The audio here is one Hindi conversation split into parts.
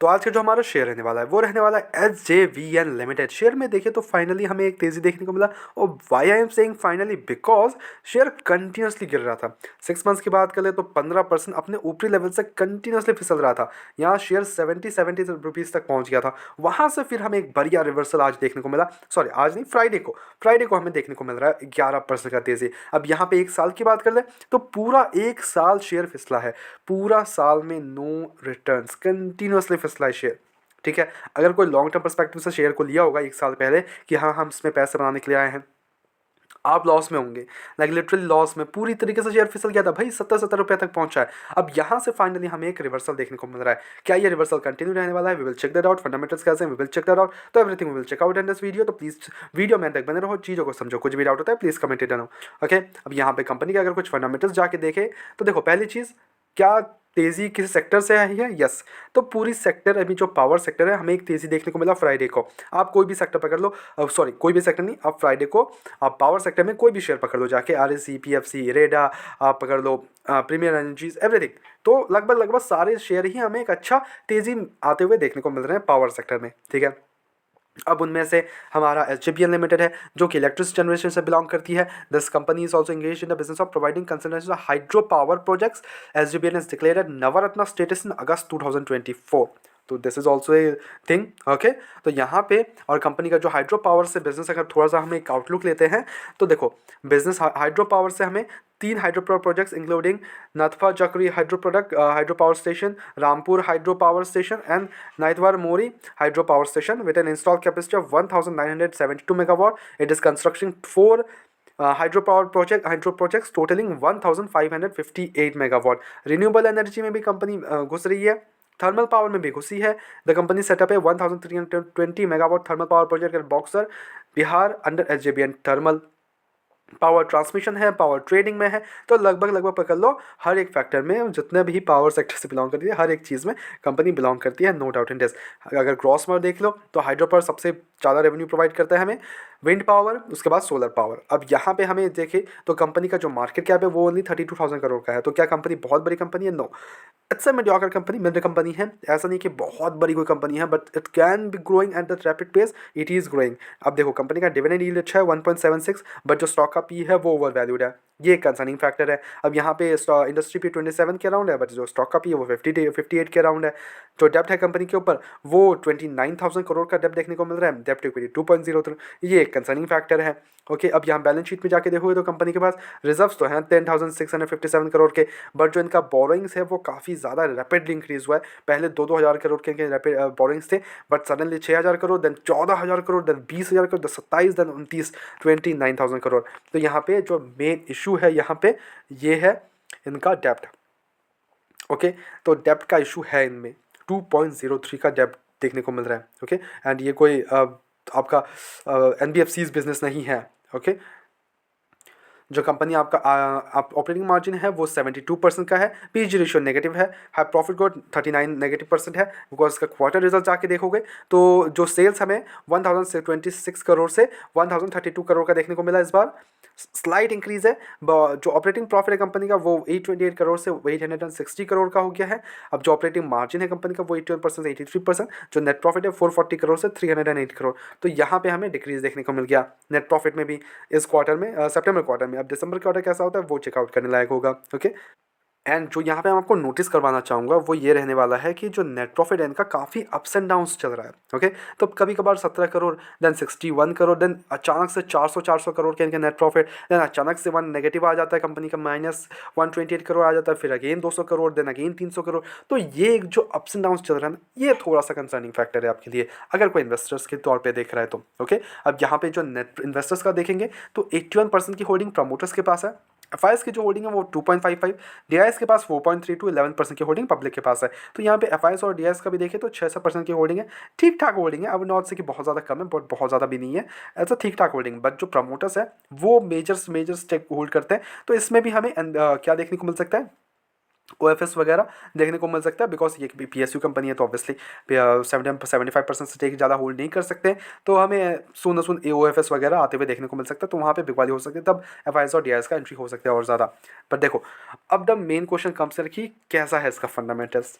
तो आज का जो हमारा शेयर रहने वाला है वो रहने वाला है SJVN लिमिटेड। शेयर में देखें तो फाइनली हमें एक तेजी देखने को मिला। और why I am saying finally because share continuously गिर रहा था। 6 मंथ्स की बात करें तो 15% अपने ऊपरी लेवल से कंटिन्यूसली फिसल रहा था। यहाँ शेयर 70 रुपीज़ तक पहुंच गया था। वहां से फिर हमें एक बढ़िया रिवर्सल आज देखने को मिला। सॉरी आज नहीं, फ्राइडे को हमें देखने को मिल रहा है 11% का तेजी। अब यहाँ पे एक साल की बात कर ले तो पूरा एक साल शेयर फिसला है। पूरा साल में नो रिटर्न्स, कंटिन्यूसली फिसला है शेयर। ठीक है, अगर कोई लॉन्ग टर्म परस्पेक्टिव से शेयर को लिया होगा एक साल पहले कि हाँ हम इसमें पैसे बनाने के लिए आए हैं, आप लॉस में होंगे। लाइक लिटरली लॉस में पूरी तरीके से शेयर फिसल गया था भाई, 70 रुपये तक पहुंचा है। अब यहाँ से फाइनली हमें एक रिवर्सल देखने को मिल रहा है। क्या ये रिवर्सल कंटिन्यू रहने वाला है? We will check that out. Fundamentals कैसे हैं we will check that out. तो everything we will check out in this video. तो प्लीज वीडियो में तक बने रहो, चीज़ों को समझो। कुछ भी डाउट होता है please comment it down. Okay, अब यहाँ पे कंपनी के अगर कुछ फंडामेंटल्स जाके देखे तो देखो, पहली चीज़, क्या तेजी किसी सेक्टर से आई है? यस। तो पूरी सेक्टर, अभी जो पावर सेक्टर है, हमें एक तेजी देखने को मिला फ्राइडे को। आप कोई भी सेक्टर पकड़ लो, सॉरी कोई भी सेक्टर नहीं, आप फ्राइडे को आप पावर सेक्टर में कोई भी शेयर पकड़ लो जाके, REC, PFC, रेडा, आप पकड़ लो प्रीमियर एनर्जीज, एवरीथिंग। तो लगभग सारे शेयर ही हमें एक अच्छा तेजी आते हुए देखने को मिल रहे हैं पावर सेक्टर में। ठीक है, अब उनमें से हमारा SJVN लिमिटेड है जो कि इलेक्ट्रिसिटी जनरेशन से बिलोंग करती है। This company is also engage in the business of providing consultancy hydro power projects. SJVN is declared Navratna status in August 2024। तो this is also a thing. Okay, तो यहाँ पे और कंपनी का जो हाइड्रो पावर से बिजनेस, अगर थोड़ा सा हम एक आउटलुक लेते हैं तो देखो, बिजनेस हाइड्रो पावर से हमें 3 hydro power projects including Nathpa Jhakri hydro power station, Rampur hydro power station and Naitwar Mori hydro power station with an installed capacity of 1972 megawatt. It is constructing 4 hydro projects totaling 1558 megawatt. Renewable energy में भी कंपनी घुस रही है, थर्मल पावर में भी घुसी है। द कंपनी सेटअप है 1320 megawatt thermal power project at boxer Bihar under SJVN thermal. Power transmission है, पावर ट्रेडिंग में है। तो लगभग पकड़ लो, हर एक फैक्टर में जितने भी पावर सेक्टर से बिलोंग करती है, हर एक चीज़ में कंपनी बिलोंग करती है, नो डाउट इन दिस। अगर ग्रॉस में देख लो तो हाइड्रो पावर सबसे ज़्यादा रेवेन्यू प्रोवाइड करता है हमें, विंड पावर, उसके बाद सोलर पावर। अब यहाँ पे हमें देखें तो कंपनी का जो मार्केट कैप है वो ओनली 32,000 करोड़ का है। तो क्या कंपनी बहुत बड़ी कंपनी है? No, it's a mediocre company, mid company है। ऐसा नहीं कि बहुत बड़ी कोई कंपनी है, but it can be growing at the rapid pace, it is growing. अब देखो, कंपनी का डिविडेंड यील्ड अच्छा है 1.76, बट जो स्टॉक का पी है वो ओवर वैल्यूड है, ये एक कंसर्निंग फैक्टर है। अब यहाँ पे इंडस्ट्री पी 27 के अराउंड है, बट जो स्टॉक का पी है वो 58 के अराउंड है। जो डेप्ट है कंपनी के ऊपर वो 29,000 करोड़ का डेप्ट देखने को मिल रहा है, डेप्ट इक्विटी 2.03, ये एक कंसर्निंग फैक्टर है। ओके, अब यहाँ बैलेंस शीट में जाके देखोगे तो कंपनी के पास रिजर्व्स तो हैं 10,657 करोड़ के, बट जो इनका बोरोइंग्स है वो काफ़ी ज़्यादा रैपिडली इंक्रीज हुआ है। पहले 2-2 हज़ार करोड़ के इनके रैपिड बोरोइंग्स थे, but suddenly 6,000 crore, then 14,000 crore, then 20,000 crore, then 27, then 29, 29,000 crore. तो यहाँ पे जो मेन इशू है यहाँ पे ये है इनका डेप्ट। ओके, तो डेप्ट का इशू है इनमें, 2.03 का डेप्ट देखने को मिल रहा है। ओके, एंड ये कोई आपका NBFC's बिजनेस नहीं है। ओके, जो कंपनी आपका आप ऑपरेटिंग मार्जिन है वो 72% का है, PG रेशियो नेगेटिव है, हाई प्रॉफिट ग्रोथ 39 -% है। बिकॉज इसका क्वार्टर रिजल्ट जाके देखोगे तो जो सेल्स हमें 1026 करोड़ से 1032 करोड़ का देखने को मिला इस बार, स्लाइट इंक्रीज है। जो ऑपरेटिंग प्रॉफिट है कंपनी का वो 828 करोड़ से 860 करोड़ का हो गया है। अब जो ऑपरेटिंग मार्जिन है कंपनी का वो 81% से 83%। जो नेट प्रॉफिट है 440 करोड़ से 308 करोड़। तो यहाँ पे हमें डिक्रीज देखने को मिल गया नेट प्रॉफिट में भी इस क्वार्टर में, सितंबर क्वार्टर में। अब दिसंबर क्वार्टर कैसा होता है वो चेकआउट करने लायक होगा। ओके, एंड जो यहाँ पे मैं आपको नोटिस करवाना चाहूँगा वो ये रहने वाला है कि जो नेट प्रॉफिट है इनका काफ़ी अप्स एंड डाउन्स चल रहा है। ओके, तो कभी कभार 17 करोड़, देन 61 करोड़, देन अचानक से 400 करोड़ के इनके नेट प्रॉफिट, देन अचानक से 1 नेगेटिव आ जाता है कंपनी का, -128 करोड़ आ जाता है, फिर again 200 crore, then again 300 crore. तो ये एक जो अप्स एंड डाउन्स चल रहा है ना, ये थोड़ा सा कंसर्निंग फैक्टर है आपके लिए अगर कोई इन्वेस्टर्स के तौर पर देख रहा है तो। ओके, अब यहाँ पे जो नेट इन्वेस्टर्स का देखेंगे तो 81% की होल्डिंग प्रमोटर्स के पास है, FIs की जो होल्डिंग है वो 2.55, DIs के पास 4.32, 11% की होल्डिंग पब्लिक के पास है। तो यहाँ पे FIs और DIs का भी देखें तो 6% की होल्डिंग है, ठीक ठाक होल्डिंग है। अब नॉट से कि बहुत ज़्यादा कम है, बट बहुत ज़्यादा भी नहीं है, ऐसा ठीक ठाक होल्डिंग। बट जो प्रमोटर्स है वो मेजर स्टेक होल्ड करते हैं। तो इसमें भी हमें क्या देखने को मिल सकता है, OFS वगैरह देखने को मिल सकता है। बिकॉज ये PSU कंपनी है तो ऑब्वियसली 75% स्टेक ज़्यादा होल्ड नहीं कर सकते, तो हमें सुन OFS वगैरह आते हुए देखने को मिल सकता है। तो वहाँ पे बिकवाली हो सकती है, तब FIs और DIs का एंट्री हो सकता है और ज़्यादा। पर देखो, अब द मेन क्वेश्चन कम्स कि कैसा है इसका फंडामेंटल्स।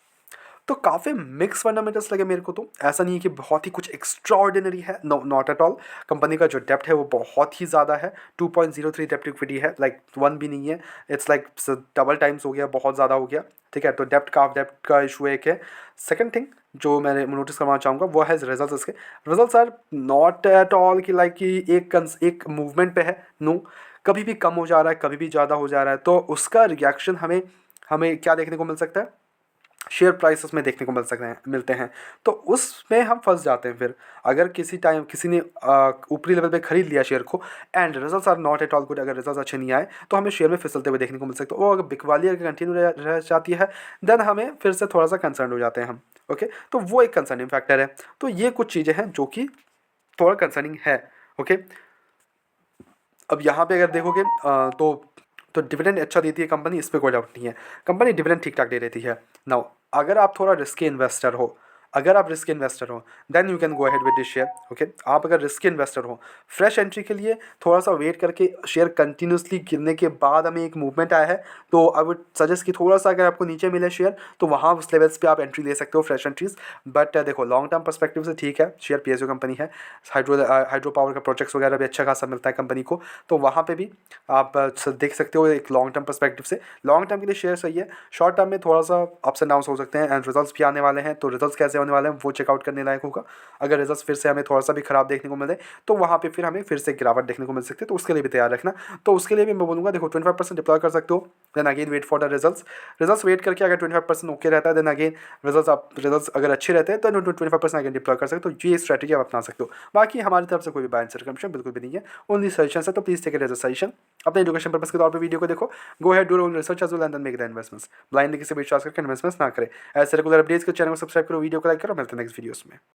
तो काफ़ी मिक्स फंडामेंटल्स लगे मेरे को। तो ऐसा नहीं है कि बहुत ही कुछ एक्स्ट्रा ऑर्डिनरी है, no not at all. Company का जो डेप्ट है वो बहुत ही ज़्यादा है, 2.03 डेप्ट इक्विटी है, लाइक 1 भी नहीं है, इट्स लाइक डबल टाइम्स हो गया, बहुत ज़्यादा हो गया, ठीक है। तो डेप्ट का इशू एक है। सेकंड थिंग जो मैं नोटिस करवाना चाहूँगा वो है रिजल्ट्स। इसके results are not at all कि लाइक कि एक मूवमेंट पे है, नो। कभी भी कम हो जा रहा है, कभी भी ज़्यादा हो जा रहा है, तो उसका रिएक्शन हमें हमें क्या देखने को मिल सकता है, शेयर प्राइसेस में देखने को मिलते हैं। तो उसमें हम फंस जाते हैं। फिर अगर किसी टाइम किसी ने ऊपरी लेवल पे खरीद लिया शेयर को and results are not at all good, अगर रिजल्ट्स अच्छे नहीं आए तो हमें शेयर में फिसलते हुए देखने को मिल सकते हैं। वो अगर बिकवाली अगर कंटिन्यू रह जाती है देन हमें फिर से थोड़ा सा कंसर्न हो जाते हैं हम। ओके, तो वो एक कंसर्निंग फैक्टर है। तो ये कुछ चीज़ें हैं जो कि थोड़ा कंसर्निंग है। ओके, अब यहाँ पे अगर देखोगे तो डिविडेंड अच्छा देती है कंपनी, इस पर कोई डाउट नहीं है। कंपनी डिविडेंड ठीक ठाक दे देती है। नाउ अगर आप थोड़ा रिस्की इन्वेस्टर हो, then you can go ahead with this share. Okay, आप अगर रिस्की इन्वेस्टर हो, फ्रेश एंट्री के लिए थोड़ा सा वेट करके, शेयर कंटिन्यूसली गिरने के बाद हमें एक मूवमेंट आया है तो आई वुड सजेस्ट कि थोड़ा सा अगर आपको नीचे मिले शेयर तो वहाँ उस लेवल्स पे आप एंट्री ले सकते हो, फ्रेश एंट्रीज। बट देखो लॉन्ग टर्म पर्सपेक्टिव से ठीक है, शेयर पीएसयू कंपनी है, हाइड्रो पावर का प्रोजेक्ट्स वगैरह भी अच्छा खासा मिलता है कंपनी को, तो वहाँ पे भी आप देख सकते हो एक लॉन्ग टर्म पर्सपेक्टिव से। लॉन्ग टर्म के लिए शेयर सही है, शॉर्ट टर्म में थोड़ा सा अप्स एंड डाउन्स हो सकते हैं एंड रिजल्ट्स भी आने वाले हैं, तो रिजल्ट्स कैसे होने वाले हैं वो चेकआउट करने लायक होगा। अगर रिजल्ट्स फिर से हमें थोड़ा सा भी खराब देखने को मिले तो वहाँ पे फिर हमें फिर से गिरावट देखने को मिल सकती है, तो उसके लिए भी तैयार रखना। तो उसके लिए भी मैं बोलूँगा देखो 25% डिप्लॉय कर सकते हो, then again wait for the results wait करके अगर 25% ओके रहता है देन अगेन रिजल्ट्स अगर अच्छे रहते हैं तो 25% अगेन डिप्लॉय कर सकते हो। ये स्ट्रैटेजी आप अपना सकते हो। बाकी हमारी तरफ से कोई भी बाय एंड सेल कमीशन बिल्कुल भी नहीं है, ओनली सजेशन है, तो please take it as a suggestion. अपने एजुकेशन पर्पस के तौर पे वीडियो को देखो, go ahead do your own research as well and then make the investments. Blindly किसी पे विश्वास करके इन्वेस्टमेंट्स ना करें। ऐसे रेगुलर अपडेट्स के चैनल को सब्सक्राइब करो, वीडियो को लाइक करो, मिलते हैं नेक्स्ट वीडियोस में।